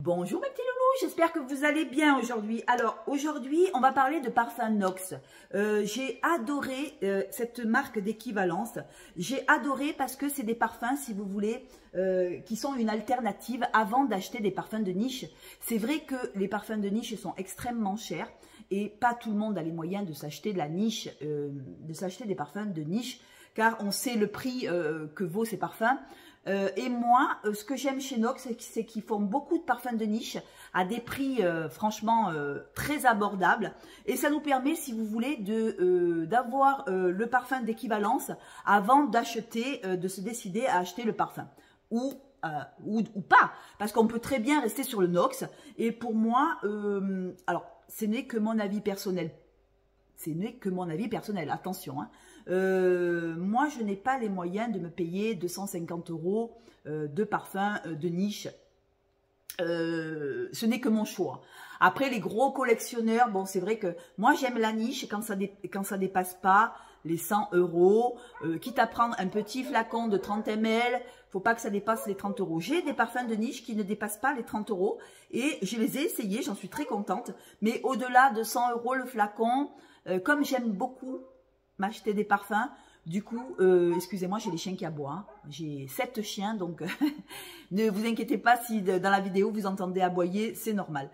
Bonjour mes petits loulous, j'espère que vous allez bien aujourd'hui. Alors aujourd'hui on va parler de parfum Nox. J'ai adoré cette marque d'équivalence. J'ai adoré parce que c'est des parfums, si vous voulez, qui sont une alternative avant d'acheter des parfums de niche. C'est vrai que les parfums de niche sont extrêmement chers et pas tout le monde a les moyens de s'acheter de la niche, de s'acheter des parfums de niche, car on sait le prix que vaut ces parfums. Et moi, ce que j'aime chez Nox, c'est qu'ils font beaucoup de parfums de niche à des prix franchement très abordables. Et ça nous permet, si vous voulez, d'avoir le parfum d'équivalence avant d'acheter, de se décider à acheter le parfum. Ou pas, parce qu'on peut très bien rester sur le Nox. Et pour moi, alors, ce n'est que mon avis personnel. Ce n'est que mon avis personnel, attention. Hein. Moi, je n'ai pas les moyens de me payer 250 € de parfum de niche. Ce n'est que mon choix. Après, les gros collectionneurs, bon, c'est vrai que moi, j'aime la niche quand ça dépasse pas les 100 €. Quitte à prendre un petit flacon de 30 ml, faut pas que ça dépasse les 30 €. J'ai des parfums de niche qui ne dépassent pas les 30 € et je les ai essayés, j'en suis très contente. Mais au-delà de 100 € le flacon, comme j'aime beaucoup m'acheter des parfums, du coup, excusez-moi, j'ai les chiens qui aboient. Hein. J'ai 7 chiens, donc ne vous inquiétez pas si dans la vidéo vous entendez aboyer, c'est normal.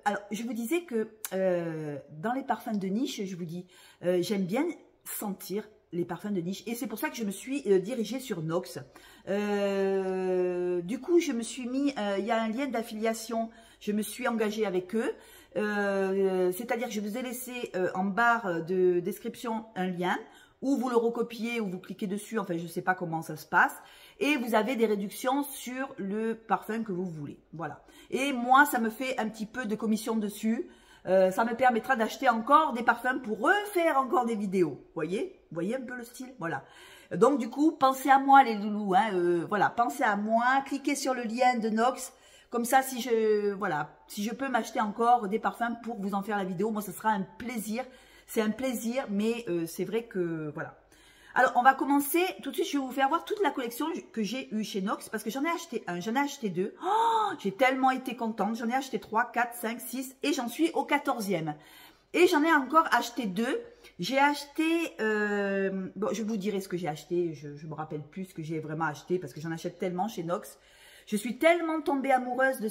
Alors, je vous disais que dans les parfums de niche, je vous dis, j'aime bien sentir les parfums de niche. Et c'est pour ça que je me suis dirigée sur Nox. Du coup, je me suis mis, il y a un lien d'affiliation, je me suis engagée avec eux. C'est-à-dire que je vous ai laissé en barre de description un lien où vous le recopiez ou vous cliquez dessus, enfin je ne sais pas comment ça se passe, et vous avez des réductions sur le parfum que vous voulez. Voilà. Et moi, ça me fait un petit peu de commission dessus. Ça me permettra d'acheter encore des parfums pour refaire encore des vidéos. Voyez un peu le style. Voilà. Donc du coup, pensez à moi les loulous. Hein, voilà, pensez à moi. Cliquez sur le lien de Nox. Comme ça, si je peux m'acheter encore des parfums pour vous en faire la vidéo, moi, ce sera un plaisir. C'est un plaisir, mais c'est vrai que, voilà. Alors, on va commencer. Tout de suite, je vais vous faire voir toute la collection que j'ai eue chez Nox, parce que j'en ai acheté un, j'en ai acheté deux. Oh, j'ai tellement été contente. J'en ai acheté 3, 4, 5, 6 et j'en suis au 14e. Et j'en ai encore acheté 2. J'ai acheté, bon, je vous dirai ce que j'ai acheté. Je me rappelle plus ce que j'ai vraiment acheté, parce que j'en achète tellement chez Nox. Je suis tellement tombée amoureuse de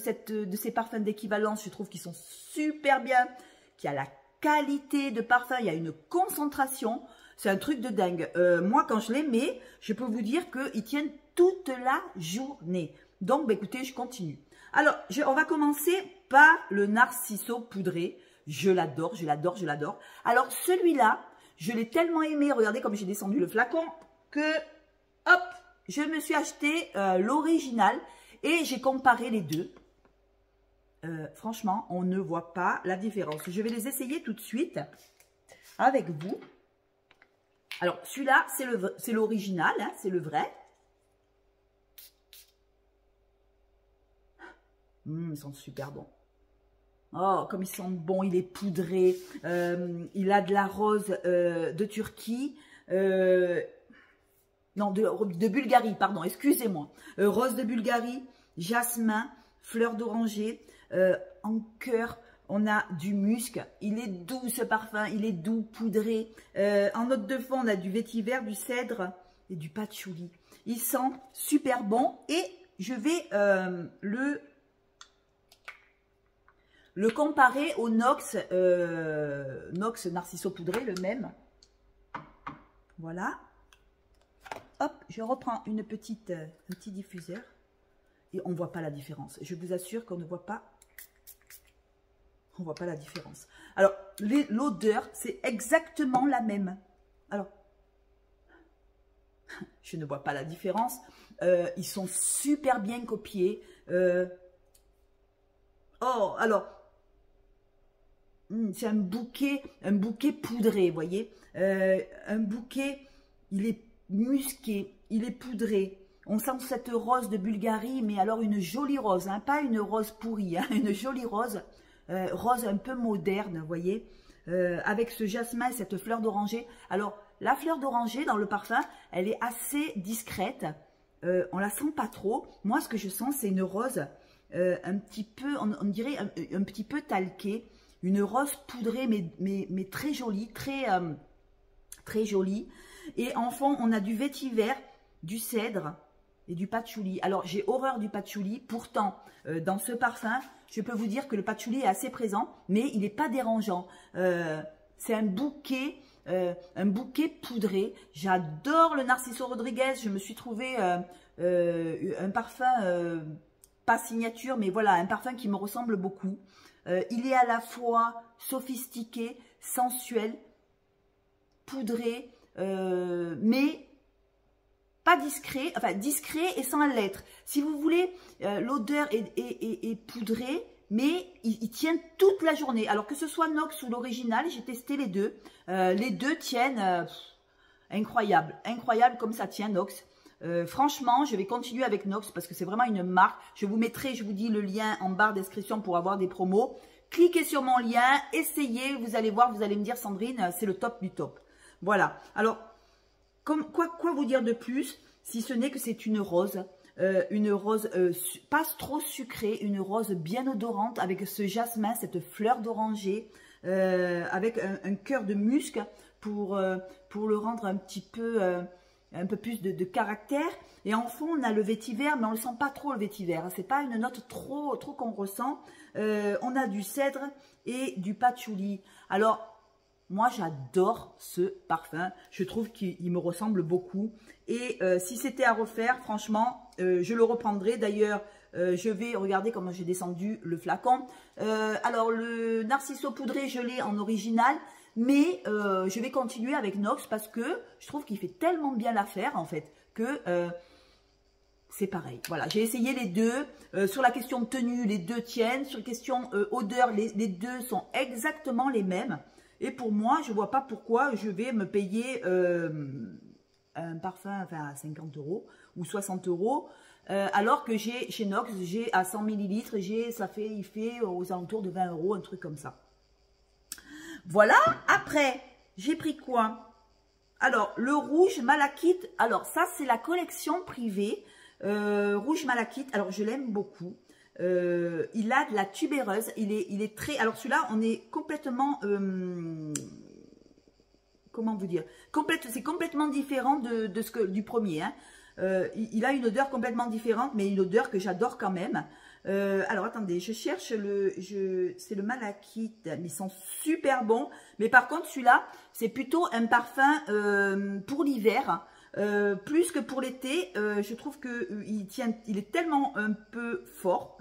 ces parfums d'équivalence. Je trouve qu'ils sont super bien, qu'il y a la qualité de parfum, il y a une concentration. C'est un truc de dingue. Moi, quand je les mets, je peux vous dire qu'ils tiennent toute la journée. Donc, bah, écoutez, je continue. Alors, on va commencer par le Narciso poudré. Je l'adore, je l'adore, je l'adore. Alors, celui-là, je l'ai tellement aimé. Regardez comme j'ai descendu le flacon que, hop, je me suis acheté l'original. Et j'ai comparé les deux. Franchement, on ne voit pas la différence. Je vais les essayer tout de suite avec vous. Alors, celui-là, c'est l'original, hein, c'est le vrai. Ils sont super bons. Oh, comme ils sont bons, il est poudré. Il a de la rose de Turquie. Non, de Bulgarie, pardon, excusez-moi. Rose de Bulgarie, jasmin, fleur d'oranger, en cœur, on a du musc. Il est doux ce parfum, il est doux, poudré. En note de fond, on a du vétiver, du cèdre et du patchouli. Il sent super bon et je vais le comparer au Nox, Nox Narciso poudré, le même. Voilà. Hop, je reprends un petit diffuseur et on ne voit pas la différence. Je vous assure qu'on ne voit pas, la différence. Alors, l'odeur, c'est exactement la même. Alors, je ne vois pas la différence. Ils sont super bien copiés. Oh, alors, c'est un bouquet poudré, vous voyez. Un bouquet, il est musqué, il est poudré. On sent cette rose de Bulgarie, mais alors une jolie rose, hein, pas une rose pourrie, hein, une jolie rose, rose un peu moderne, vous voyez, avec ce jasmin et cette fleur d'oranger. Alors, la fleur d'oranger dans le parfum, elle est assez discrète, on la sent pas trop. Moi, ce que je sens, c'est une rose un petit peu, on dirait un petit peu talqué, une rose poudrée, mais très jolie, très jolie. Et en fond, on a du vétiver, du cèdre et du patchouli. Alors, j'ai horreur du patchouli. Pourtant, dans ce parfum, je peux vous dire que le patchouli est assez présent, mais il n'est pas dérangeant. C'est un bouquet poudré. J'adore le Narciso Rodriguez. Je me suis trouvé un parfum, pas signature, mais voilà, un parfum qui me ressemble beaucoup. Il est à la fois sophistiqué, sensuel, poudré, mais pas discret, enfin discret et sans l'être. Si vous voulez, l'odeur est poudrée, mais il tient toute la journée. Alors que ce soit Nox ou l'original, j'ai testé les deux. Les deux tiennent incroyable, incroyable comme ça tient Nox. Franchement, je vais continuer avec Nox parce que c'est vraiment une marque. Je vous mettrai, je vous dis, le lien en barre de description pour avoir des promos. Cliquez sur mon lien, essayez, vous allez voir, vous allez me dire, Sandrine, c'est le top du top. Voilà. Alors, quoi vous dire de plus, si ce n'est que c'est une rose pas trop sucrée, une rose bien odorante avec ce jasmin, cette fleur d'oranger, avec un cœur de musc pour le rendre un peu plus de caractère. Et en fond, on a le vétiver, mais on ne le sent pas trop le vétiver. C'est pas une note trop qu'on ressent. On a du cèdre et du patchouli. Alors, moi, j'adore ce parfum. Je trouve qu'il me ressemble beaucoup. Et si c'était à refaire, franchement, je le reprendrai. D'ailleurs, je vais regarder comment j'ai descendu le flacon. Alors, le Narciso poudré, je l'ai en original. Mais je vais continuer avec Nox parce que je trouve qu'il fait tellement bien l'affaire, en fait, que c'est pareil. Voilà, j'ai essayé les deux. Sur la question de tenue, les deux tiennent. Sur la question odeur, les deux sont exactement les mêmes. Et pour moi, je ne vois pas pourquoi je vais me payer un parfum enfin, à 50 € ou 60 €, alors que chez Nox, j'ai à 100 ml, il fait aux alentours de 20 €, un truc comme ça. Voilà, après, j'ai pris quoi? Alors, le rouge malachite. Alors, ça, c'est la collection privée. Rouge malachite. Alors, je l'aime beaucoup. Il a de la tubéreuse. Il est très... Alors, celui-là, on est complètement... comment vous dire? C'est complètement différent du premier. Hein. Il a une odeur complètement différente, mais une odeur que j'adore quand même. Alors, attendez, je cherche c'est le malachite, mais ils sont super bons. Mais par contre, celui-là, c'est plutôt un parfum pour l'hiver, plus que pour l'été. Je trouve qu'il est tellement un peu fort,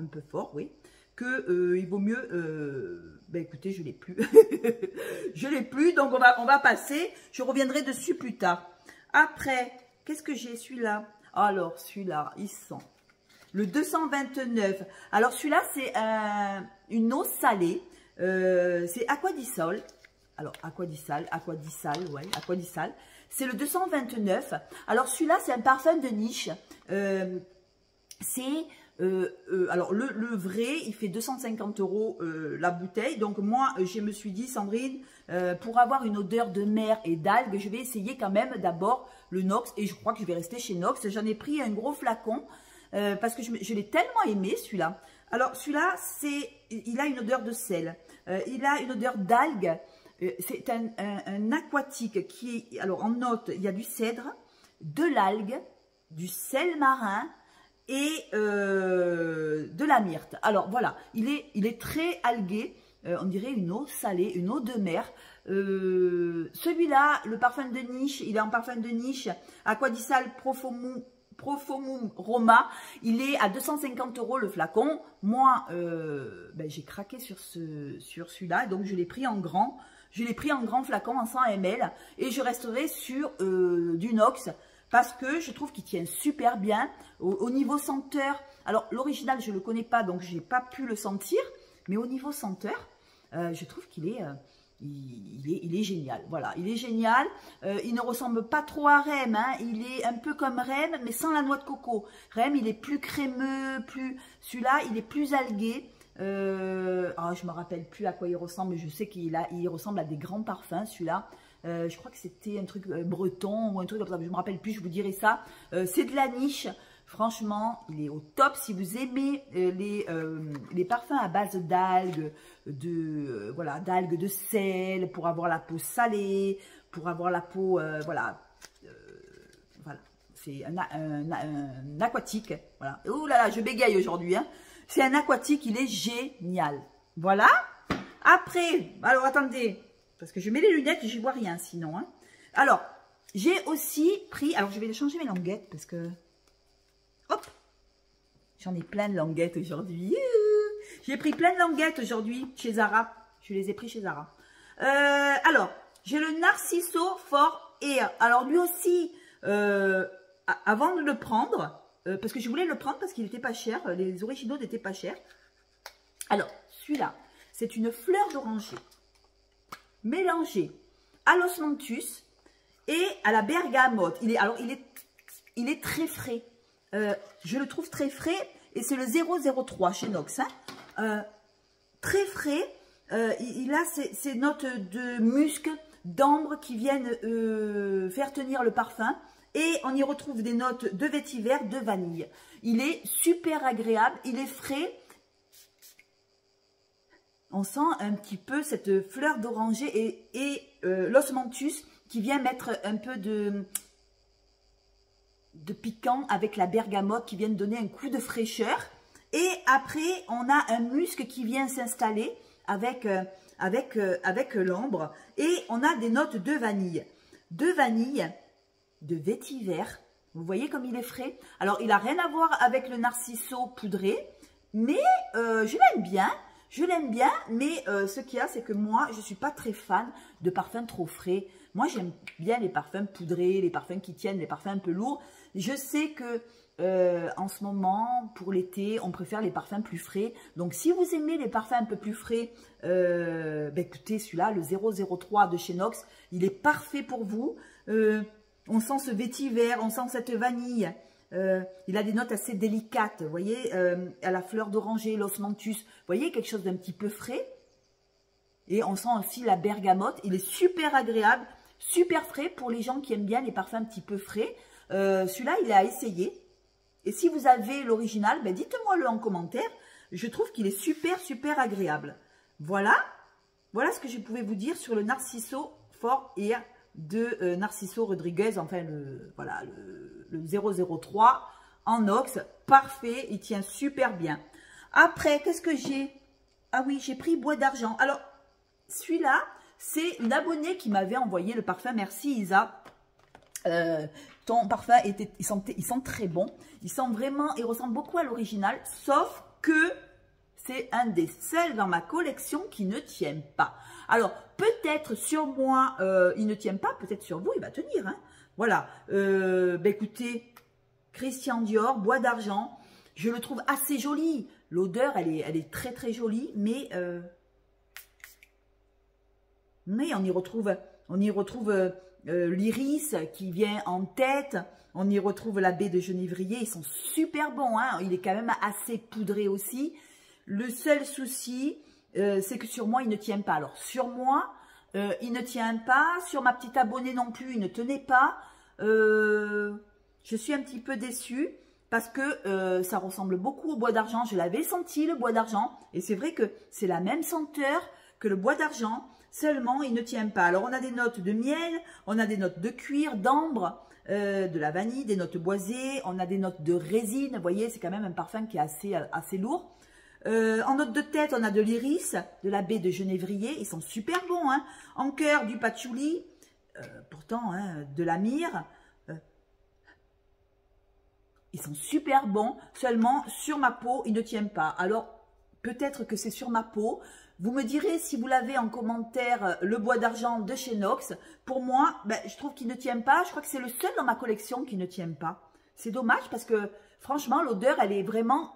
oui, que il vaut mieux... ben écoutez, je l'ai plus. Je l'ai plus, donc on va passer. Je reviendrai dessus plus tard. Après, qu'est-ce que j'ai celui-là? Alors, celui-là, il sent... Le 229. Alors, celui-là, c'est une eau salée. C'est Aquadisol. Alors, Aquadisal. C'est le 229. Alors, celui-là, c'est un parfum de niche. Alors, le vrai, il fait 250 € la bouteille. Donc, moi, je me suis dit, Sandrine, pour avoir une odeur de mer et d'algues, je vais essayer quand même d'abord le Nox. Et je crois que je vais rester chez Nox. J'en ai pris un gros flacon. Parce que je l'ai tellement aimé celui-là. Alors celui-là, il a une odeur de sel, il a une odeur d'algue, c'est un aquatique qui est, alors en note, il y a du cèdre, de l'algue, du sel marin et de la myrte. Alors voilà, il est très algué, on dirait une eau salée, une eau de mer. Celui-là, le parfum de niche, il est en parfum de niche, Aquadisal Profumum Roma, il est à 250 € le flacon. Moi, ben, j'ai craqué sur celui-là, donc je l'ai pris en grand. Je l'ai pris en grand flacon, en 100 ml, et je resterai sur du Nox, parce que je trouve qu'il tient super bien. Au niveau senteur, alors l'original, je ne le connais pas, donc je n'ai pas pu le sentir, mais au niveau senteur, je trouve qu'il est... Il est génial, voilà, il est génial, il ne ressemble pas trop à Rem, hein. Il est un peu comme Rem, mais sans la noix de coco. Rem, il est plus crémeux, celui-là, il est plus algué, je ne me rappelle plus à quoi il ressemble, mais je sais qu'il ressemble à des grands parfums, celui-là. Je crois que c'était un truc breton ou un truc comme ça, je ne me rappelle plus, je vous dirai ça. C'est de la niche. Franchement, il est au top. Si vous aimez les parfums à base d'algues, voilà, d'algues de sel, pour avoir la peau salée, pour avoir la peau, voilà, voilà. C'est un aquatique, voilà. Oh là là, je bégaye aujourd'hui, hein. C'est un aquatique, il est génial. Voilà. Après, alors attendez, parce que je mets les lunettes, je vois rien sinon, hein. Alors, j'ai aussi pris, alors je vais changer mes languettes parce que... Hop, j'en ai plein de languettes aujourd'hui. J'ai pris plein de languettes aujourd'hui chez Zara. Je les ai pris chez Zara. Alors, j'ai le Narciso for Air. Alors, lui aussi, avant de le prendre, parce que je voulais le prendre parce qu'il n'était pas cher. Les originaux n'étaient pas chers. Alors, celui-là, c'est une fleur d'oranger mélangée à l'osmanthus et à la bergamote. Il est très frais. Je le trouve très frais et c'est le 003 chez Nox. Hein. Très frais. Il a ces notes de musc, d'ambre qui viennent faire tenir le parfum. Et on y retrouve des notes de vétiver, de vanille. Il est super agréable, il est frais. On sent un petit peu cette fleur d'oranger et l'osmanthus qui vient mettre un peu de piquant avec la bergamote qui vient donner un coup de fraîcheur. Et après, on a un musc qui vient s'installer avec l'ambre. Et on a des notes de vanille. De vanille, de vétiver. Vous voyez comme il est frais. Alors, il n'a rien à voir avec le Narciso poudré. Mais je l'aime bien. Je l'aime bien, mais ce qu'il y a, c'est que moi, je ne suis pas très fan de parfums trop frais. Moi, j'aime bien les parfums poudrés, les parfums qui tiennent, les parfums un peu lourds. Je sais que en ce moment, pour l'été, on préfère les parfums plus frais. Donc, si vous aimez les parfums un peu plus frais, écoutez, celui-là, le 003 de chez Nox, il est parfait pour vous. On sent ce vétiver, on sent cette vanille. Il a des notes assez délicates, vous voyez, à la fleur d'oranger, l'osmanthus, vous voyez, quelque chose d'un petit peu frais. Et on sent aussi la bergamote, il est super agréable, super frais pour les gens qui aiment bien les parfums un petit peu frais. Celui-là, il est à essayer. Et si vous avez l'original, dites-moi le en commentaire. Je trouve qu'il est super, super agréable. Voilà, voilà ce que je pouvais vous dire sur le Narciso for Air de Narciso Rodriguez, enfin voilà, le 003 en Nox, parfait, il tient super bien. Après, qu'est-ce que j'ai? Ah oui, j'ai pris Bois d'Argent. Alors, celui-là, c'est une abonnée qui m'avait envoyé le parfum. Merci Isa. Ton parfum, il sent très bon. Il sent vraiment, il ressemble beaucoup à l'original, sauf que c'est un des seuls dans ma collection qui ne tient pas. Alors, peut-être sur moi, il ne tient pas, peut-être sur vous, il va tenir. Hein. Voilà. Écoutez, Christian Dior, Bois d'Argent, je le trouve assez joli. L'odeur, elle est très très jolie, mais on y retrouve l'iris qui vient en tête. On y retrouve la baie de genévrier. Ils sont super bons. Hein. Il est quand même assez poudré aussi. Le seul souci, c'est que sur moi, il ne tient pas. Alors, sur moi, il ne tient pas. Sur ma petite abonnée non plus, il ne tenait pas. Je suis un petit peu déçue parce que ça ressemble beaucoup au Bois d'Argent. Je l'avais senti, le Bois d'Argent. Et c'est vrai que c'est la même senteur que le Bois d'Argent. Seulement, il ne tient pas. Alors, on a des notes de miel, on a des notes de cuir, d'ambre, de la vanille, des notes boisées, on a des notes de résine. Vous voyez, c'est quand même un parfum qui est assez lourd. En note de tête, on a de l'iris, de la baie de genévrier. Ils sont super bons. Hein. En cœur, du patchouli. Pourtant, hein, de la myrrhe. Ils sont super bons. Seulement, sur ma peau, ils ne tiennent pas. Alors, peut-être que c'est sur ma peau. Vous me direz si vous l'avez en commentaire, le Bois d'Argent de chez Nox. Pour moi, je trouve qu'il ne tient pas. Je crois que c'est le seul dans ma collection qui ne tient pas. C'est dommage parce que, franchement, l'odeur, elle est vraiment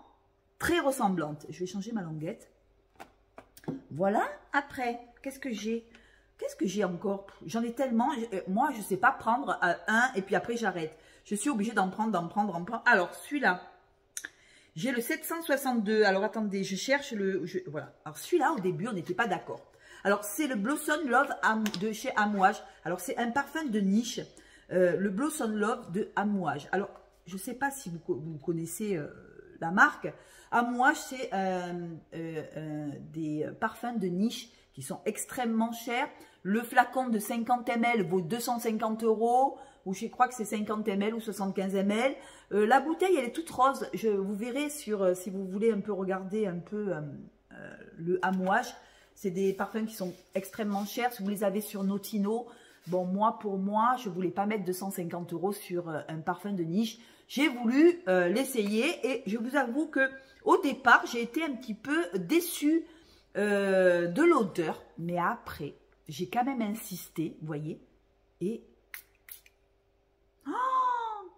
très ressemblante. Je vais changer ma languette. Voilà. Après, qu'est-ce que j'ai? Qu'est-ce que j'ai encore? J'en ai tellement. Moi, je ne sais pas prendre un et puis après, j'arrête. Je suis obligée d'en prendre. Alors, celui-là. J'ai le 762. Alors, attendez, je cherche voilà. Alors, celui-là, au début, on n'était pas d'accord. Alors, c'est le Blossom Love de chez Amouage. Alors, c'est un parfum de niche. Le Blossom Love de Amouage. Alors, je ne sais pas si vous connaissez la marque. Amouage, c'est des parfums de niche qui sont extrêmement chers. Le flacon de 50 ml vaut 250 €, ou je crois que c'est 50 ml ou 75 ml. La bouteille, elle est toute rose. Vous verrez sur, si vous voulez un peu regarder un peu le Amouage. C'est des parfums qui sont extrêmement chers. Si vous les avez sur Notino, bon, pour moi, je ne voulais pas mettre 250 € sur un parfum de niche. J'ai voulu l'essayer et je vous avoue que au départ, j'ai été un petit peu déçue de l'odeur. Mais après, j'ai quand même insisté, vous voyez. Et oh,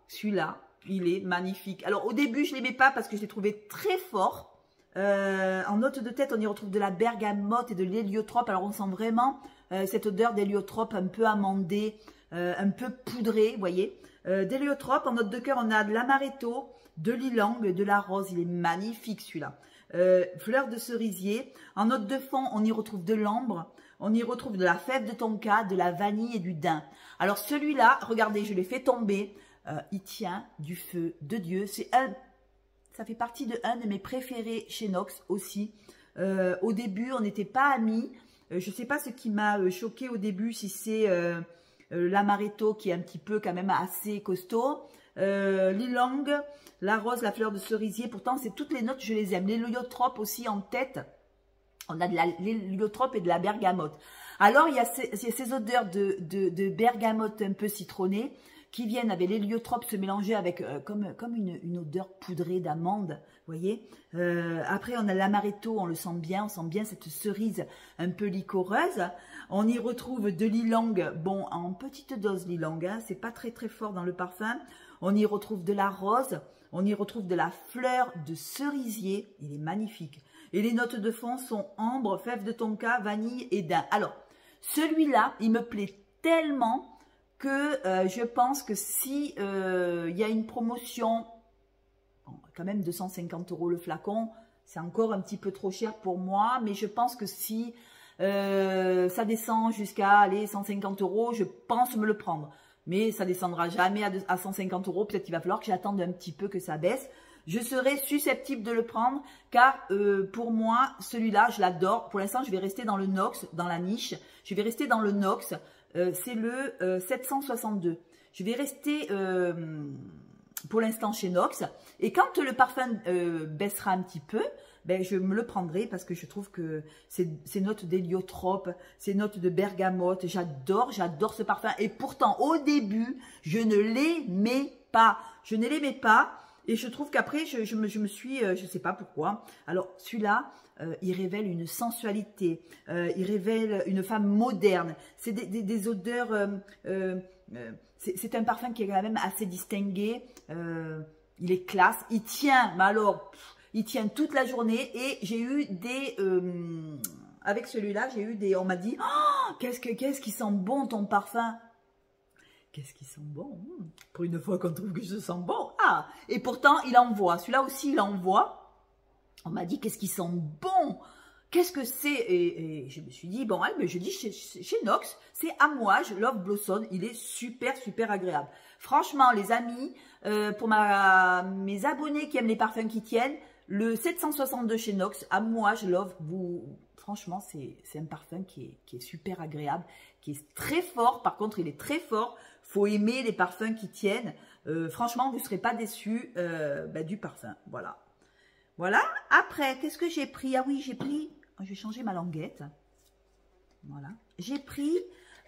celui-là, il est magnifique. Alors, au début, je ne l'aimais pas parce que je l'ai trouvé très fort. En note de tête, on y retrouve de la bergamote et de l'héliotrope. Alors, on sent vraiment cette odeur d'héliotrope un peu amandée, un peu poudrée, vous voyez. D'héliotrope, en note de cœur, on a de l'amaretto, de l'ylang, de la rose. Il est magnifique, celui-là. Fleur de cerisier. En note de fond, on y retrouve de l'ambre. On y retrouve de la fève de tonka, de la vanille et du daim. Alors, celui-là, regardez, je l'ai fait tomber. Il tient du feu de Dieu. Ça fait partie de un de mes préférés chez Nox aussi. Au début, on n'était pas amis. Je ne sais pas ce qui m'a choqué au début, si c'est l'amaretto qui est un petit peu quand même assez costaud. L'ylang, la rose, la fleur de cerisier. Pourtant, c'est toutes les notes, je les aime. L'héliotrope aussi en tête. On a de l'héliotrope et de la bergamote. Alors, il y a ces odeurs de bergamote un peu citronnée qui viennent avec l'héliotrope se mélanger avec comme une odeur poudrée d'amande, vous voyez. Après, on a l'amaretto, on le sent bien, cette cerise un peu liquoreuse. On y retrouve de l'ylang, bon, en petite dose l'ylang, hein, c'est pas très très fort dans le parfum. On y retrouve de la rose, on y retrouve de la fleur de cerisier, il est magnifique. Et les notes de fond sont ambre, fève de tonka, vanille et daim. Alors, celui-là, il me plaît tellement que je pense que si y a une promotion, bon, quand même 250 € le flacon, c'est encore un petit peu trop cher pour moi, mais je pense que si ça descend jusqu'à 150 €, je pense me le prendre. Mais ça descendra jamais à 150 €, peut-être qu'il va falloir que j'attende un petit peu que ça baisse. Je serais susceptible de le prendre car pour moi, celui-là, je l'adore. Pour l'instant, je vais rester dans le Nox, dans la niche. Je vais rester dans le Nox. C'est le 762. Je vais rester pour l'instant chez Nox. Et quand le parfum baissera un petit peu, ben, je me le prendrai parce que je trouve que ces notes d'héliotrope, ces notes de bergamote, j'adore ce parfum. Et pourtant, au début, je ne l'aimais pas. Je ne l'aimais pas. Et je trouve qu'après, je me suis, je ne sais pas pourquoi. Alors, celui-là, il révèle une sensualité. Il révèle une femme moderne. C'est des odeurs... c'est un parfum qui est quand même assez distingué. Il est classe. Il tient, mais alors, il tient toute la journée. Et j'ai eu des... avec celui-là, j'ai eu des... On m'a dit, oh, qu'est-ce qui sent bon ton parfum? Qu'est-ce qui sent bon? Pour une fois qu'on trouve que je sens bon. Ah, et pourtant, il envoie. Celui-là aussi, il envoie. On m'a dit, qu'est-ce qui sent bon? Qu'est-ce que c'est? Et je me suis dit, bon, mais je dis, chez Nox, c'est Amouage Love Blossom. Il est super, super agréable. Franchement, les amis, pour mes abonnés qui aiment les parfums qui tiennent, le 762 chez Nox, Amouage Love, franchement, c'est un parfum qui est super agréable, qui est très fort. Par contre, il est très fort. Faut aimer les parfums qui tiennent. Franchement, vous ne serez pas déçus du parfum. Voilà. Voilà. Après, qu'est-ce que j'ai pris? Ah oui, j'ai pris... Je vais changer ma languette. Voilà. J'ai pris,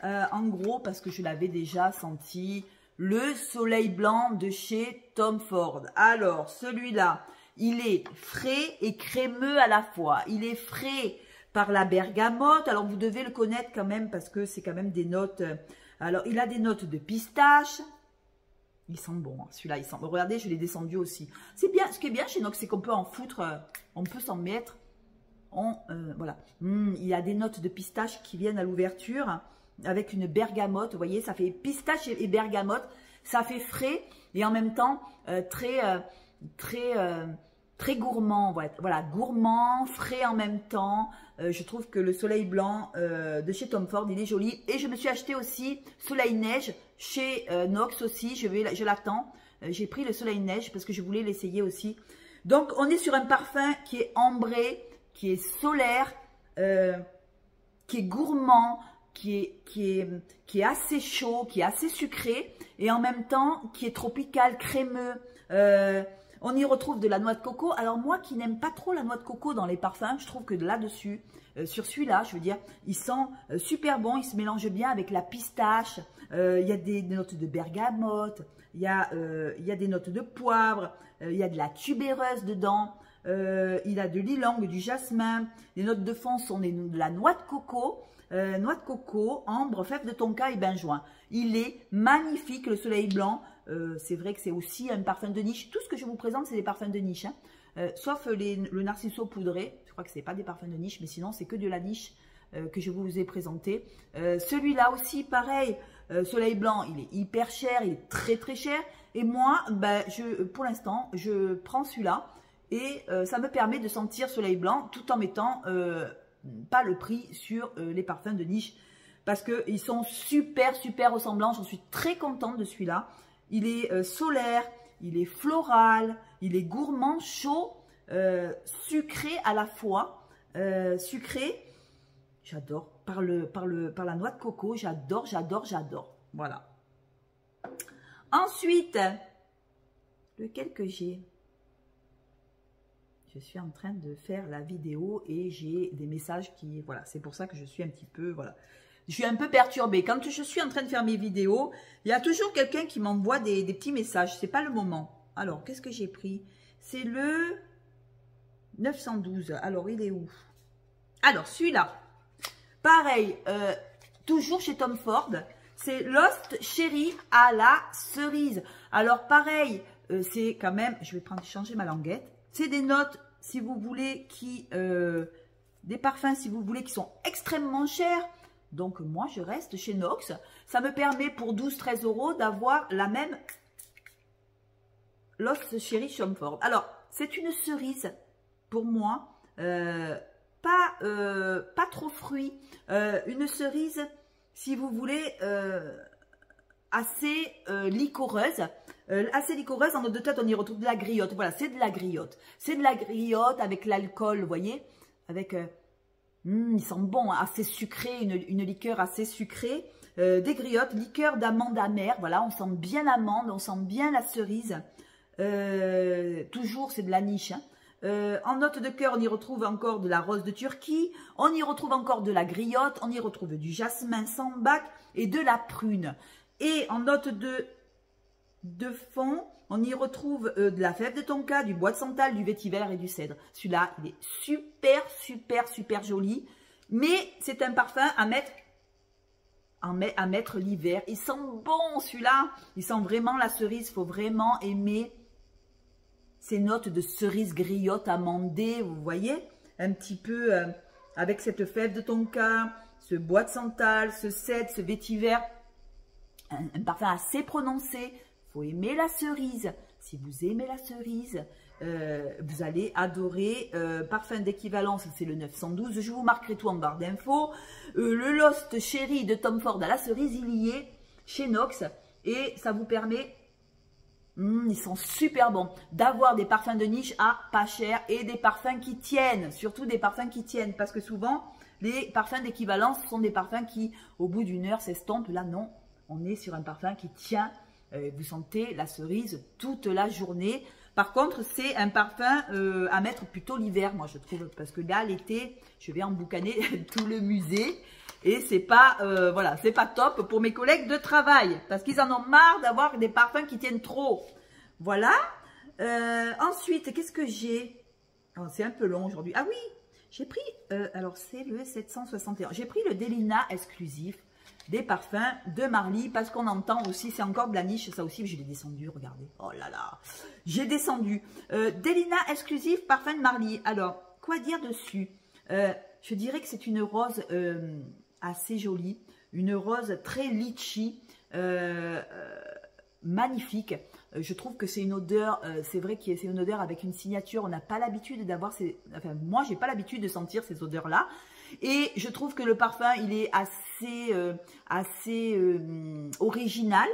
en gros, parce que je l'avais déjà senti, le Soleil Blanc de chez Tom Ford. Alors, celui-là, il est frais et crémeux à la fois. Il est frais par la bergamote. Alors, vous devez le connaître quand même parce que c'est quand même des notes... Alors, il a des notes de pistache. Il sent bon, hein. Celui-là, il sent... Regardez, je l'ai descendu aussi. C'est bien. Ce qui est bien chez Nox, c'est qu'on peut en foutre, on peut s'en mettre. Voilà. Il y a des notes de pistache qui viennent à l'ouverture avec une bergamote. Vous voyez, ça fait pistache et bergamote. Ça fait frais et en même temps très gourmand. Voilà, gourmand, frais en même temps. Je trouve que le Soleil Blanc de chez Tom Ford, il est joli. Et je me suis acheté aussi Soleil Neige chez Nox aussi. Je l'attends. J'ai pris le Soleil Neige parce que je voulais l'essayer aussi. Donc, on est sur un parfum qui est ambré, qui est solaire, qui est gourmand, qui est assez chaud, qui est assez sucré et en même temps qui est tropical, crémeux. On y retrouve de la noix de coco. Alors moi qui n'aime pas trop la noix de coco dans les parfums, je trouve que là-dessus, sur celui-là, je veux dire, il sent super bon, il se mélange bien avec la pistache. Il y a des notes de bergamote, il y a des notes de poivre, il y a de la tubéreuse dedans, il a de l'ylang, du jasmin. Les notes de fond sont de la noix de coco. Noix de coco, ambre, fève de tonka et benjoin. Il est magnifique, le Soleil Blanc. C'est vrai que c'est aussi un parfum de niche. Tout ce que je vous présente, c'est des parfums de niche. Hein. Sauf le Narciso poudré. Je crois que ce n'est pas des parfums de niche, mais sinon, c'est que de la niche que je vous ai présenté. Celui-là aussi, pareil. Soleil Blanc, il est hyper cher, il est très très cher. Et moi, ben, pour l'instant, je prends celui-là. Et ça me permet de sentir Soleil Blanc tout en mettant... pas le prix sur les parfums de niche parce qu'ils sont super ressemblants. J'en suis très contente de celui-là. Il est solaire, il est floral, il est gourmand, chaud, sucré à la fois. Sucré, j'adore, par la noix de coco, j'adore. Voilà. Ensuite, lequel que j'ai? Je suis en train de faire la vidéo et j'ai des messages qui... Voilà, c'est pour ça que je suis un petit peu... Voilà. Je suis un peu perturbée. Quand je suis en train de faire mes vidéos, il y a toujours quelqu'un qui m'envoie des petits messages. Ce n'est pas le moment. Alors, qu'est-ce que j'ai pris? C'est le 912. Alors, il est où? Alors, celui-là. Pareil, toujours chez Tom Ford. C'est Lost Cherry à la cerise. Alors, pareil, c'est quand même... Je vais changer ma languette. C'est des notes, si vous voulez, des parfums, si vous voulez, qui sont extrêmement chers. Donc, moi, je reste chez Nox. Ça me permet, pour 12-13 € d'avoir la même Lost Cherry Tom Ford. Alors, c'est une cerise, pour moi, pas trop fruit. Une cerise, si vous voulez, assez liquoreuse. Assez liquoreuse, en note de tête, on y retrouve de la griotte. Voilà, c'est de la griotte. C'est de la griotte avec l'alcool, vous voyez. Avec, il sent bon, hein, assez sucré, une liqueur assez sucrée. Des griottes, liqueur d'amande amère. Voilà, on sent bien l'amande, on sent bien la cerise. Toujours, c'est de la niche. Hein. En note de cœur, on y retrouve encore de la rose de Turquie. On y retrouve encore de la griotte. On y retrouve du jasmin sambac et de la prune. Et en note de fond, on y retrouve de la fève de tonka, du bois de santal, du vétiver et du cèdre. Celui-là, il est super joli. Mais c'est un parfum à mettre l'hiver. Il sent bon celui-là. Il sent vraiment la cerise. Il faut vraiment aimer ces notes de cerise griotte amandée. Vous voyez, un petit peu avec cette fève de tonka, ce bois de santal, ce cèdre, ce vétiver. Un parfum assez prononcé. Il faut aimer la cerise. Si vous aimez la cerise, vous allez adorer. Parfum d'équivalence, c'est le 912. Je vous marquerai tout en barre d'infos. Le Lost Cherry de Tom Ford à la cerise, il y est chez Nox. Et ça vous permet, ils sont super bons, d'avoir des parfums de niche à pas cher et des parfums qui tiennent. Surtout des parfums qui tiennent. Parce que souvent, les parfums d'équivalence sont des parfums qui, au bout d'une heure, s'estompent. Là, non. On est sur un parfum qui tient. Vous sentez la cerise toute la journée. Par contre, c'est un parfum à mettre plutôt l'hiver, moi je trouve. Parce que là, l'été, je vais emboucaner tout le musée. Et c'est pas, voilà, c'est pas top pour mes collègues de travail. Parce qu'ils en ont marre d'avoir des parfums qui tiennent trop. Voilà. Ensuite, qu'est-ce que j'ai? C'est un peu long aujourd'hui. Ah oui, j'ai pris, alors c'est le 761. J'ai pris le Delina exclusif des parfums de Marly, parce qu'on entend aussi, c'est encore de la niche, ça aussi, je l'ai descendu, regardez, oh là là, j'ai descendu. Delina exclusif, parfum de Marly. Alors, quoi dire dessus? Je dirais que c'est une rose assez jolie, une rose très litchi, magnifique. Je trouve que c'est une odeur, c'est vrai que c'est une odeur avec une signature, on n'a pas l'habitude d'avoir ces... Enfin, moi, j'ai pas l'habitude de sentir ces odeurs-là. Et je trouve que le parfum, il est assez original,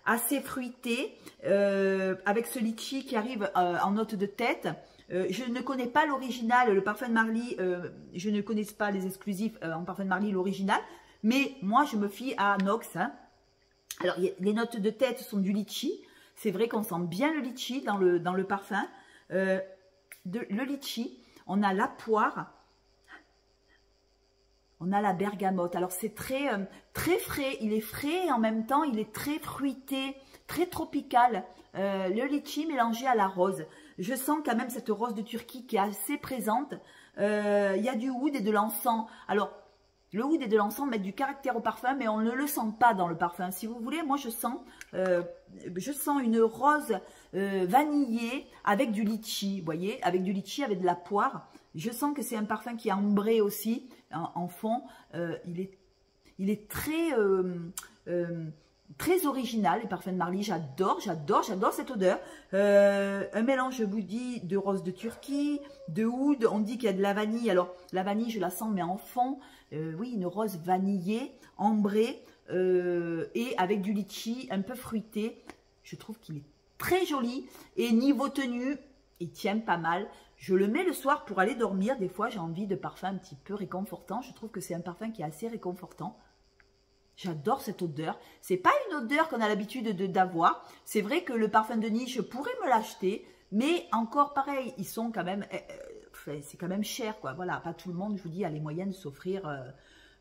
assez fruité, avec ce litchi qui arrive en note de tête. Je ne connais pas l'original, le parfum de Marly, je ne connais pas les exclusifs en parfum de Marly, l'original, mais moi je me fie à Nox. Hein. Alors les notes de tête sont du litchi, c'est vrai qu'on sent bien le litchi dans le parfum. Le litchi, on a la poire, on a la bergamote. Alors c'est très frais, il est frais et en même temps il est très fruité, très tropical. Le litchi mélangé à la rose. Je sens quand même cette rose de Turquie qui est assez présente. Il y a du oud et de l'encens. Alors le oud et de l'encens mettent du caractère au parfum, mais on ne le sent pas dans le parfum. Si vous voulez, moi je sens une rose vanillée avec du litchi, vous voyez, avec du litchi, avec de la poire. Je sens que c'est un parfum qui est ambré aussi en fond. Il est très original, les parfums de Marly. J'adore cette odeur. Un mélange, je vous dis, de rose de Turquie, de oud. On dit qu'il y a de la vanille. Alors la vanille, je la sens, mais en fond. Oui, une rose vanillée, ambrée et avec du litchi un peu fruité. Je trouve qu'il est très joli et niveau tenue, il tient pas mal. Je le mets le soir pour aller dormir. Des fois, j'ai envie de parfum un petit peu réconfortant. Je trouve que c'est un parfum qui est assez réconfortant. J'adore cette odeur. C'est pas une odeur qu'on a l'habitude d'avoir. C'est vrai que le parfum de niche, je pourrais me l'acheter, mais encore pareil, ils sont quand même... c'est quand même cher, quoi. Voilà, pas tout le monde, je vous dis, a les moyens de s'offrir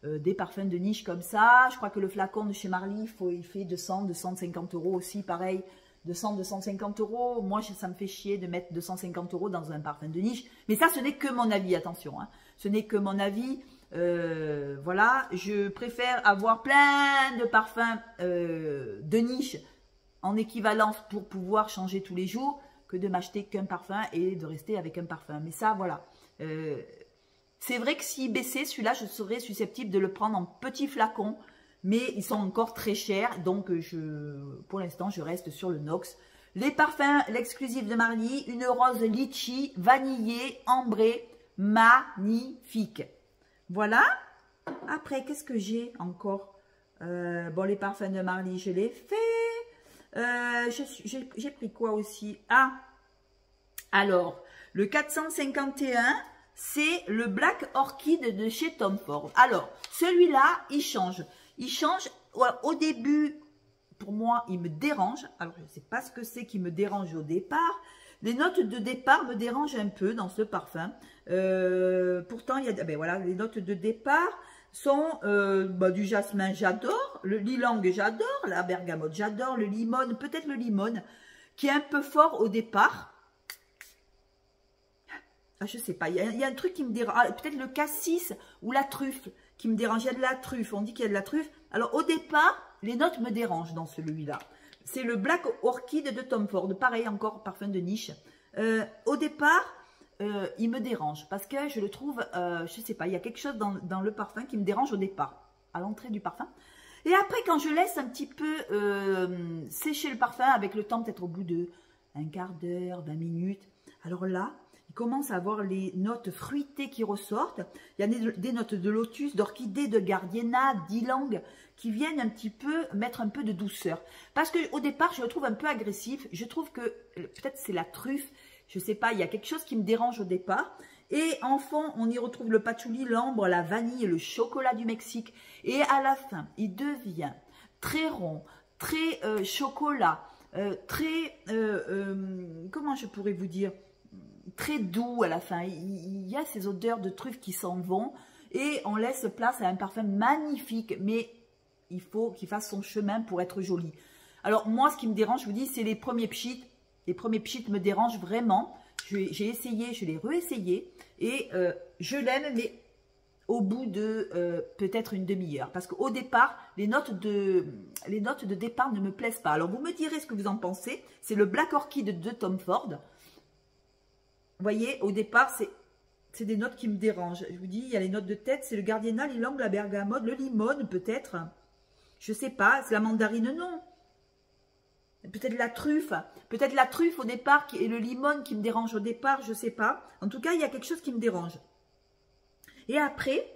des parfums de niche comme ça. Je crois que le flacon de chez Marly, il fait 200, 250 € aussi, pareil. 200, 250 €. Moi, ça me fait chier de mettre 250 € dans un parfum de niche. Mais ça, ce n'est que mon avis, attention. Hein. Ce n'est que mon avis. Voilà, je préfère avoir plein de parfums de niche en équivalence pour pouvoir changer tous les jours que de m'acheter qu'un parfum et de rester avec un parfum. Mais ça, voilà. C'est vrai que s'il baissait, celui-là, je serais susceptible de le prendre en petit flacon. Mais ils sont encore très chers. Donc, pour l'instant, je reste sur le Nox. Les parfums, l'exclusif de Marly. Une rose litchi, vanillée, ambrée. Magnifique. Voilà. Après, qu'est-ce que j'ai encore? Bon, les parfums de Marly, je l'ai fait. J'ai pris quoi aussi? Ah, alors, le 451, c'est le Black Orchid de chez Tom Ford. Alors, celui-là, il change. Il change. Au début, pour moi, il me dérange. Alors, je ne sais pas ce que c'est qui me dérange au départ. Les notes de départ me dérangent un peu dans ce parfum. Pourtant, il y a, ben voilà, les notes de départ sont du jasmin, j'adore. Le lilang, j'adore. La bergamote, j'adore. Le limone, peut-être le limone, qui est un peu fort au départ. Ah, je sais pas, il y a un truc qui me dérange. Ah, peut-être le cassis ou la truffe qui me dérange. Il y a de la truffe, on dit qu'il y a de la truffe. Alors, au départ, les notes me dérangent dans celui-là. C'est le Black Orchid de Tom Ford. Pareil, encore parfum de niche. Au départ, il me dérange parce que je le trouve, je sais pas, il y a quelque chose dans le parfum qui me dérange au départ, à l'entrée du parfum. Et après, quand je laisse un petit peu sécher le parfum avec le temps, peut-être au bout de un quart d'heure, 20 minutes, alors là, il commence à avoir les notes fruitées qui ressortent. Il y a des notes de lotus, d'orchidée, de gardenia, d'ylang qui viennent un petit peu mettre un peu de douceur. Parce qu'au départ, je le trouve un peu agressif. Je trouve que peut-être c'est la truffe, je ne sais pas, il y a quelque chose qui me dérange au départ. Et en fond, on y retrouve le patchouli, l'ambre, la vanille et le chocolat du Mexique. Et à la fin, il devient très rond, très chocolat, très, comment je pourrais vous dire, très doux à la fin. Il y a ces odeurs de truffes qui s'en vont et on laisse place à un parfum magnifique, mais il faut qu'il fasse son chemin pour être joli. Alors moi, ce qui me dérange, je vous dis, c'est les premiers pchits. Les premiers pchits me dérangent vraiment. J'ai essayé, je l'ai réessayé et je l'aime, mais au bout de peut-être une demi-heure. Parce qu'au départ, les notes de départ ne me plaisent pas. Alors vous me direz ce que vous en pensez. C'est le Black Orchid de Tom Ford. Vous voyez, au départ, c'est des notes qui me dérangent. Je vous dis, il y a les notes de tête, c'est le gardenia, l'ilang, la bergamote, le limone peut-être. Je sais pas, c'est la mandarine, non. Peut-être la truffe. Peut-être la truffe au départ et le limone qui me dérange au départ, je sais pas. En tout cas, il y a quelque chose qui me dérange. Et après,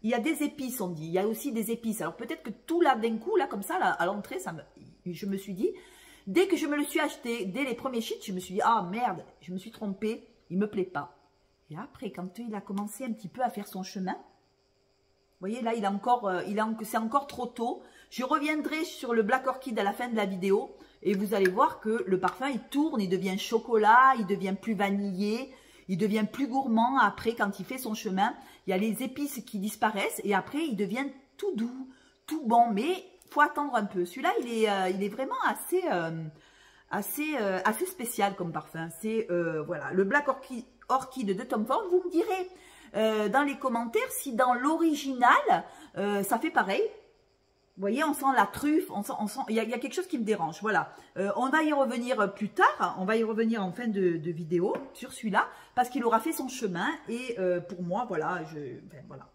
il y a des épices, on dit. Il y a aussi des épices. Alors peut-être que tout là, d'un coup, là, comme ça, là, à l'entrée, je me suis dit, dès que je me le suis acheté, dès les premiers sheets, je me suis dit, ah merde, je me suis trompée, il me plaît pas. Et après, quand il a commencé un petit peu à faire son chemin, vous voyez, là, c'est encore trop tôt. Je reviendrai sur le Black Orchid à la fin de la vidéo. Et vous allez voir que le parfum, il tourne, il devient chocolat, il devient plus vanillé, il devient plus gourmand. Après, quand il fait son chemin, il y a les épices qui disparaissent. Et après, il devient tout doux, tout bon. Mais il faut attendre un peu. Celui-là, il est vraiment assez spécial comme parfum. C'est voilà, le Black Orchid de Tom Ford. Vous me direz dans les commentaires si dans l'original ça fait pareil. Vous voyez, on sent la truffe, il y a quelque chose qui me dérange. Voilà, on va y revenir plus tard, on va y revenir en fin de vidéo sur celui-là parce qu'il aura fait son chemin et pour moi, voilà, voilà.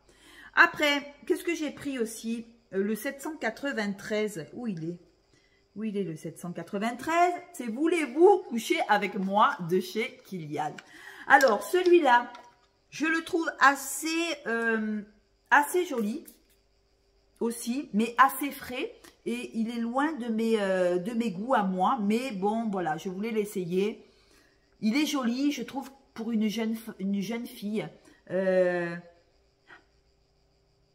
Après, qu'est-ce que j'ai pris aussi? Le 793, où il est? Où il est le 793? C'est Voulez-vous coucher avec moi de chez Kilian. Alors, celui-là, je le trouve assez joli aussi, mais assez frais. Et il est loin de mes goûts à moi. Mais bon, voilà, je voulais l'essayer. Il est joli, je trouve, pour une jeune fille.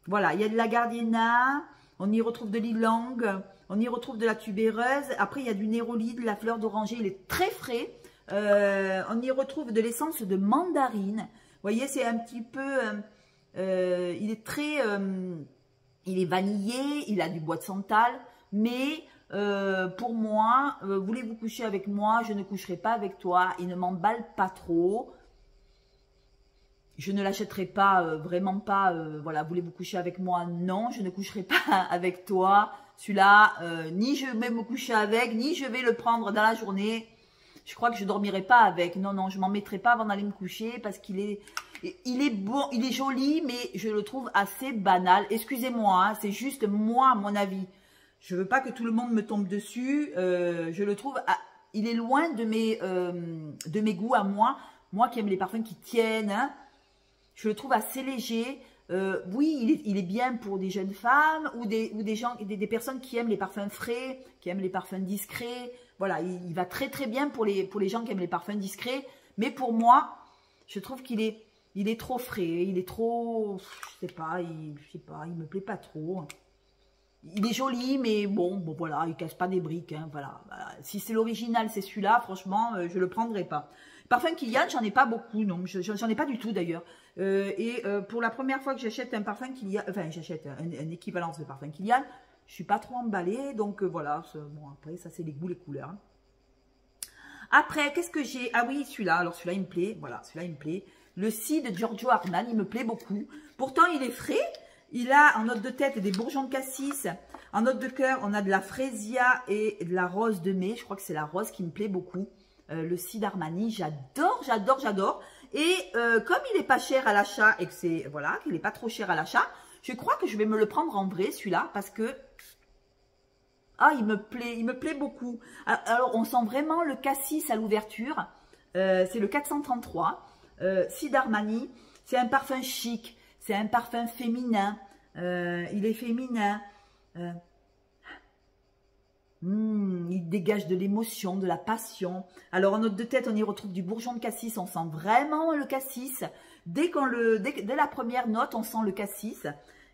Voilà, il y a de la gardenia, on y retrouve de l'ylang, on y retrouve de la tubéreuse. Après, il y a du néroli, de la fleur d'oranger, il est très frais. On y retrouve de l'essence de mandarine. Vous voyez, c'est un petit peu... il est très... il est vanillé, il a du bois de santal. Mais pour moi, voulez-vous coucher avec moi? Je ne coucherai pas avec toi. Il ne m'emballe pas trop. Je ne l'achèterai pas, vraiment pas. Voilà, voulez-vous coucher avec moi? Non, je ne coucherai pas avec toi. Celui-là, ni je vais me coucher avec, ni je vais le prendre dans la journée. Je crois que je ne dormirai pas avec. Non, non, je ne m'en mettrai pas avant d'aller me coucher parce qu'il est bon, il est joli, mais je le trouve assez banal. Excusez-moi, hein, c'est juste moi, mon avis. Je ne veux pas que tout le monde me tombe dessus. Je le trouve, il est loin de mes goûts à moi. Moi qui aime les parfums qui tiennent, hein. Je le trouve assez léger. Oui, il est bien pour des jeunes femmes ou des gens, des personnes qui aiment les parfums frais, qui aiment les parfums discrets. Voilà, il va très très bien pour les gens qui aiment les parfums discrets. Mais pour moi, je trouve qu'il est trop frais. Il est trop, je sais pas, il me plaît pas trop. Il est joli, mais bon voilà, il casse pas des briques. Hein, voilà. Si c'est l'original, c'est celui-là. Franchement, je le prendrai pas. Parfum Kilian, j'en ai pas beaucoup, non, j'en ai pas du tout d'ailleurs. Pour la première fois que j'achète un parfum Kilian, enfin j'achète un équivalence de parfum Kilian, je suis pas trop emballée, donc voilà. Bon, après ça c'est les goûts, les couleurs. Après, qu'est-ce que j'ai? Ah oui, celui-là. Alors celui-là il me plaît, voilà, celui-là il me plaît. Le Si de Giorgio Armani, il me plaît beaucoup. Pourtant il est frais. Il a en note de tête des bourgeons de cassis. En note de cœur, on a de la frésia et de la rose de mai. Je crois que c'est la rose qui me plaît beaucoup. Le Si d'Armani, j'adore, j'adore, j'adore. Et comme il n'est pas cher à l'achat et que c'est, voilà, qu'il n'est pas trop cher à l'achat, je crois que je vais me le prendre en vrai, celui-là, parce que, ah, il me plaît beaucoup. Alors, on sent vraiment le cassis à l'ouverture. C'est le 433. Si d'Armani, c'est un parfum chic, c'est un parfum féminin. Il est féminin. Il dégage de l'émotion, de la passion. Alors en note de tête, on y retrouve du bourgeon de cassis. On sent vraiment le cassis. Dès la première note, on sent le cassis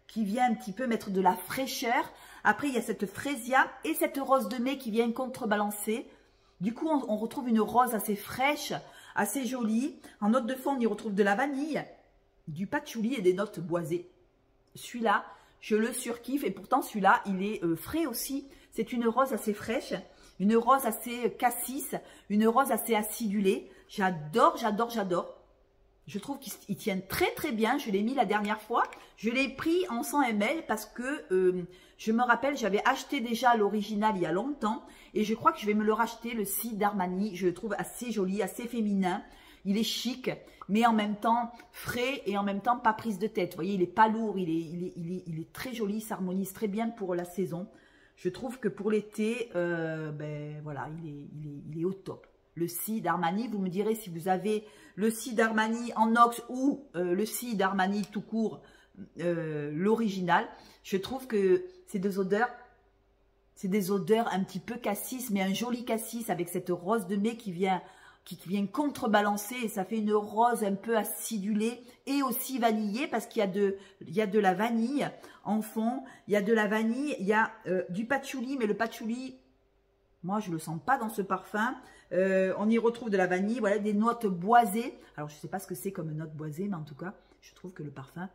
qui vient un petit peu mettre de la fraîcheur. Après, il y a cette frésia et cette rose de mai qui vient contrebalancer. Du coup, on retrouve une rose assez fraîche, assez jolie. En note de fond, on y retrouve de la vanille, du patchouli et des notes boisées. Celui-là, je le surkiffe et pourtant celui-là, il est frais aussi. C'est une rose assez fraîche, une rose assez cassis, une rose assez acidulée. J'adore, j'adore, j'adore. Je trouve qu'il tient très très bien. Je l'ai mis la dernière fois. Je l'ai pris en 100 ml parce que je me rappelle, j'avais acheté déjà l'original il y a longtemps. Et je crois que je vais me le racheter, le Si d'Armani. Je le trouve assez joli, assez féminin. Il est chic, mais en même temps frais et en même temps pas prise de tête. Vous voyez, il n'est pas lourd, il est très joli, il s'harmonise très bien pour la saison. Je trouve que pour l'été, ben voilà, il est au top. Le Si d'Armani, vous me direz si vous avez le Si d'Armani en ox ou le Si d'Armani tout court, l'original. Je trouve que ces deux odeurs C'est des odeurs un petit peu cassis, mais un joli cassis avec cette rose de mai qui vient contrebalancer. Et ça fait une rose un peu acidulée et aussi vanillée parce qu'il y a de la vanille en fond. Il y a de la vanille, il y a du patchouli, mais le patchouli, moi je ne le sens pas dans ce parfum. On y retrouve de la vanille, voilà, des notes boisées. Alors je ne sais pas ce que c'est comme note boisée, mais en tout cas, je trouve que le parfum...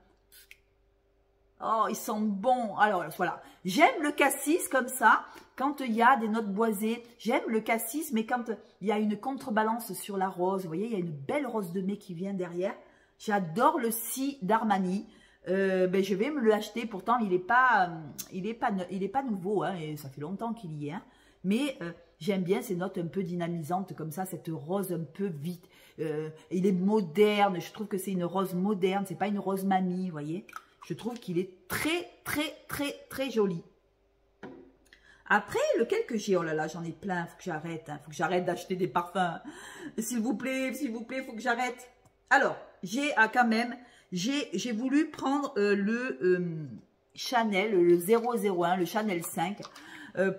Oh, il sent bon. Alors, voilà. J'aime le cassis comme ça, quand il y a des notes boisées. J'aime le cassis, mais quand il y a une contrebalance sur la rose. Vous voyez, il y a une belle rose de mai qui vient derrière. J'adore le Si d'Armani. Je vais me l'acheter. Pourtant, il est pas nouveau, hein, et ça fait longtemps qu'il y est. Hein. Mais j'aime bien ces notes un peu dynamisantes comme ça, cette rose un peu vite. Il est moderne. Je trouve que c'est une rose moderne. C'est pas une rose mamie, vous voyez. Je trouve qu'il est très, très, très, très joli. Après, lequel que j'ai? Oh là là, j'en ai plein. Il faut que j'arrête. Il faut que j'arrête d'acheter des parfums. S'il vous plaît, il faut que j'arrête. Alors, j'ai quand même, j'ai voulu prendre le Chanel, le 001, le Chanel 5,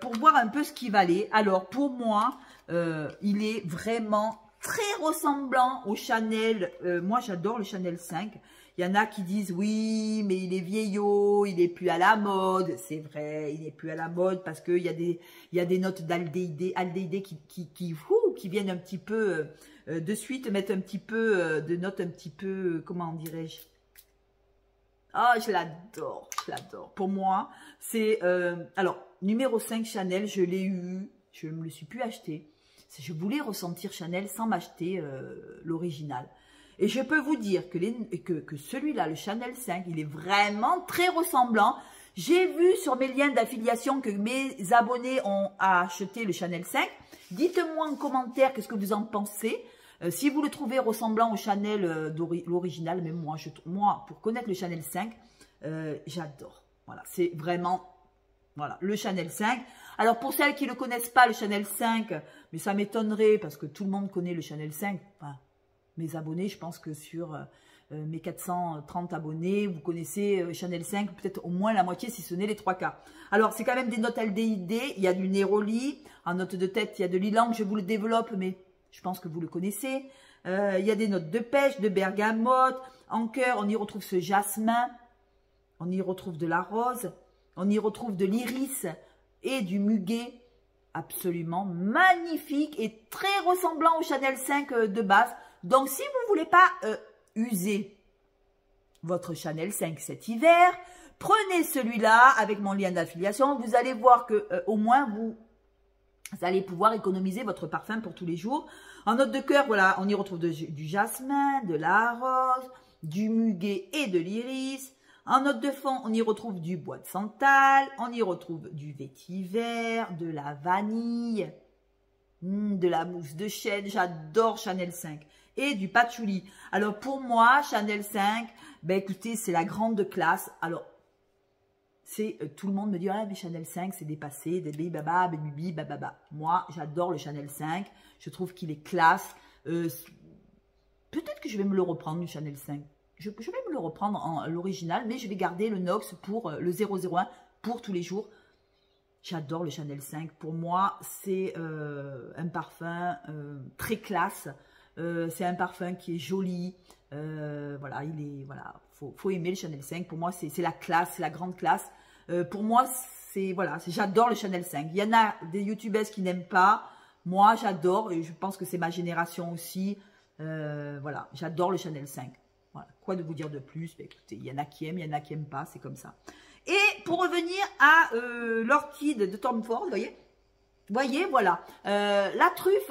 pour voir un peu ce qu'il valait. Alors, pour moi, il est vraiment très ressemblant au Chanel. Moi, j'adore le Chanel 5. Il y en a qui disent oui, mais il est vieillot, il n'est plus à la mode. C'est vrai, il n'est plus à la mode parce qu'il y a des notes d'aldéhyde qui viennent un petit peu de suite mettre un petit peu de notes un petit peu, comment dirais-je? Ah, je l'adore, je l'adore. Pour moi, c'est... alors, numéro 5 Chanel, je l'ai eu, je ne me le suis plus acheté. Je voulais ressentir Chanel sans m'acheter l'original. Et je peux vous dire que celui-là, le Chanel 5, il est vraiment très ressemblant. J'ai vu sur mes liens d'affiliation que mes abonnés ont acheté le Chanel 5. Dites-moi en commentaire qu'est-ce que vous en pensez. Si vous le trouvez ressemblant au Chanel l'original, mais moi, pour connaître le Chanel 5, j'adore. Voilà, c'est vraiment... Voilà, le Chanel 5. Alors, pour celles qui ne connaissent pas le Chanel 5, mais ça m'étonnerait parce que tout le monde connaît le Chanel 5. Enfin, mes abonnés, je pense que sur mes 430 abonnés, vous connaissez Chanel 5, peut-être au moins la moitié, si ce n'est les 3 quarts. Alors, c'est quand même des notes aldéhyde, il y a du néroli, en note de tête, il y a de l'ilang, je vous le développe, mais je pense que vous le connaissez. Il y a des notes de pêche, de bergamote, en cœur, on y retrouve ce jasmin, on y retrouve de la rose, on y retrouve de l'iris et du muguet, absolument magnifique et très ressemblant au Chanel 5 de base. Donc, si vous ne voulez pas user votre Chanel 5 cet hiver, prenez celui-là avec mon lien d'affiliation. Vous allez voir que au moins, vous allez pouvoir économiser votre parfum pour tous les jours. En note de cœur, voilà, on y retrouve du jasmin, de la rose, du muguet et de l'iris. En note de fond, on y retrouve du bois de santal, on y retrouve du vétiver, de la vanille, de la mousse de chêne. J'adore Chanel 5. Et du patchouli. Alors pour moi, Chanel 5, ben écoutez, c'est la grande classe. Alors, c'est tout le monde me dit, ah mais Chanel 5, c'est dépassé, des baba, baby, bababa. Moi, j'adore le Chanel 5. Je trouve qu'il est classe. Peut-être que je vais me le reprendre, le Chanel 5. Je vais me le reprendre en l'original, mais je vais garder le Nox pour le 001 pour tous les jours. J'adore le Chanel 5. Pour moi, c'est un parfum très classe. C'est un parfum qui est joli. Voilà, faut aimer le Chanel 5. Pour moi, c'est la classe, c'est la grande classe. Pour moi, j'adore le Chanel 5. Il y en a des youtubeuses qui n'aiment pas. Moi, j'adore et je pense que c'est ma génération aussi. Voilà, j'adore le Chanel 5. Voilà, quoi de vous dire de plus? Ben, écoutez, il y en a qui aiment, il y en a qui n'aiment pas, c'est comme ça. Et pour revenir à l'orchide de Tom Ford, vous voyez, voilà, la truffe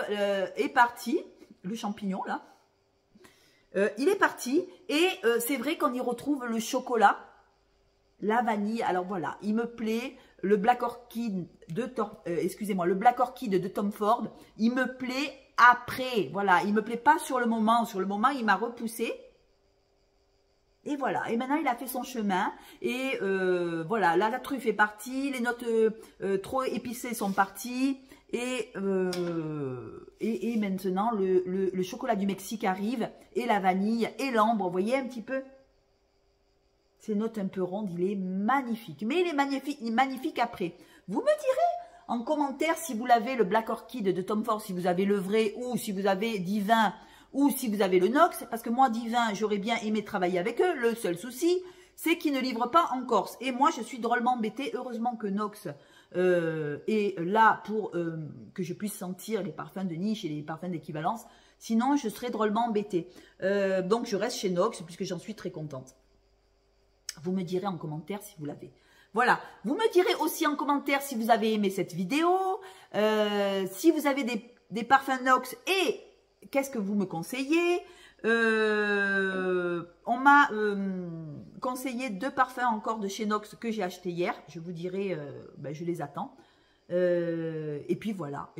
est partie, le champignon là, il est parti et c'est vrai qu'on y retrouve le chocolat, la vanille. Alors voilà, il me plaît le Black Orchid de le Black Orchid de Tom Ford, il me plaît après, voilà, il me plaît pas sur le moment il m'a repoussé. Et voilà, et maintenant il a fait son chemin, et voilà, là la truffe est partie, les notes trop épicées sont parties, et maintenant le chocolat du Mexique arrive, et la vanille, et l'ambre, vous voyez un petit peu? Ces notes un peu rondes, il est magnifique, mais il est magnifique après. Vous me direz, en commentaire si vous l'avez, le Black Orchid de Tom Ford, si vous avez le vrai, ou si vous avez Divin, ou si vous avez le Nox, parce que moi, Divin, j'aurais bien aimé travailler avec eux. Le seul souci, c'est qu'ils ne livrent pas en Corse. Et moi, je suis drôlement embêtée. Heureusement que Nox est là pour que je puisse sentir les parfums de niche et les parfums d'équivalence. Sinon, je serais drôlement embêtée. Donc, je reste chez Nox puisque j'en suis très contente. Vous me direz en commentaire si vous l'avez. Voilà. Vous me direz aussi en commentaire si vous avez aimé cette vidéo. Si vous avez des parfums Nox et qu'est-ce que vous me conseillez. On m'a conseillé 2 parfums encore de chez Nox que j'ai acheté hier. Je vous dirai, je les attends. Et puis voilà.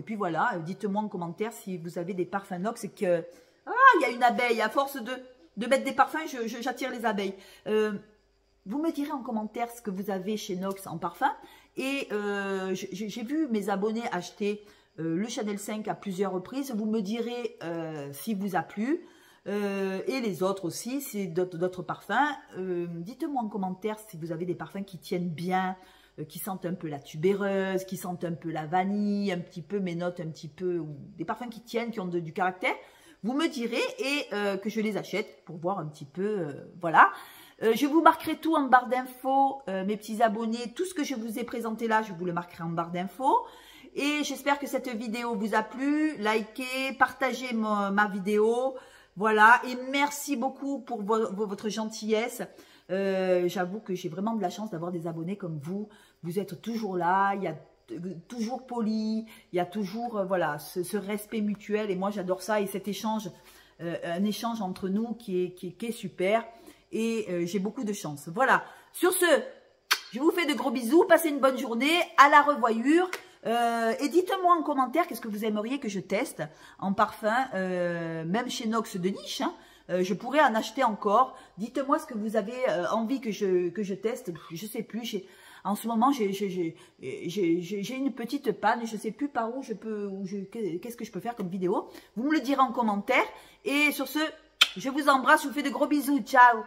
Dites-moi en commentaire si vous avez des parfums Nox et que... Ah, il y a une abeille. À force de mettre des parfums, j'attire les abeilles. Vous me direz en commentaire ce que vous avez chez Nox en parfum. Et j'ai vu mes abonnés acheter le Chanel 5 à plusieurs reprises. Vous me direz si vous a plu. Et les autres aussi, c'est d'autres parfums. Dites-moi en commentaire si vous avez des parfums qui tiennent bien, qui sentent un peu la tubéreuse, qui sentent un peu la vanille, un petit peu mes notes, un petit peu, ou des parfums qui tiennent, qui ont du caractère. Vous me direz et que je les achète pour voir un petit peu, voilà. Je vous marquerai tout en barre d'infos, mes petits abonnés, tout ce que je vous ai présenté là, je vous le marquerai en barre d'infos. Et j'espère que cette vidéo vous a plu. Likez, partagez ma vidéo. Voilà, et merci beaucoup pour votre gentillesse. J'avoue que j'ai vraiment de la chance d'avoir des abonnés comme vous. Vous êtes toujours là, il y a toujours poli, il y a toujours voilà ce respect mutuel. Et moi, j'adore ça et cet échange, un échange entre nous qui est super. Et j'ai beaucoup de chance. Voilà, sur ce, je vous fais de gros bisous. Passez une bonne journée, à la revoyure. Et dites-moi en commentaire qu'est-ce que vous aimeriez que je teste en parfum, même chez Nox de niche. Hein, je pourrais en acheter encore. Dites-moi ce que vous avez envie que je teste. Je sais plus. En ce moment, j'ai une petite panne. Je sais plus par où je peux. Qu'est-ce que je peux faire comme vidéo. Vous me le direz en commentaire. Et sur ce, je vous embrasse. Je vous fais de gros bisous. Ciao.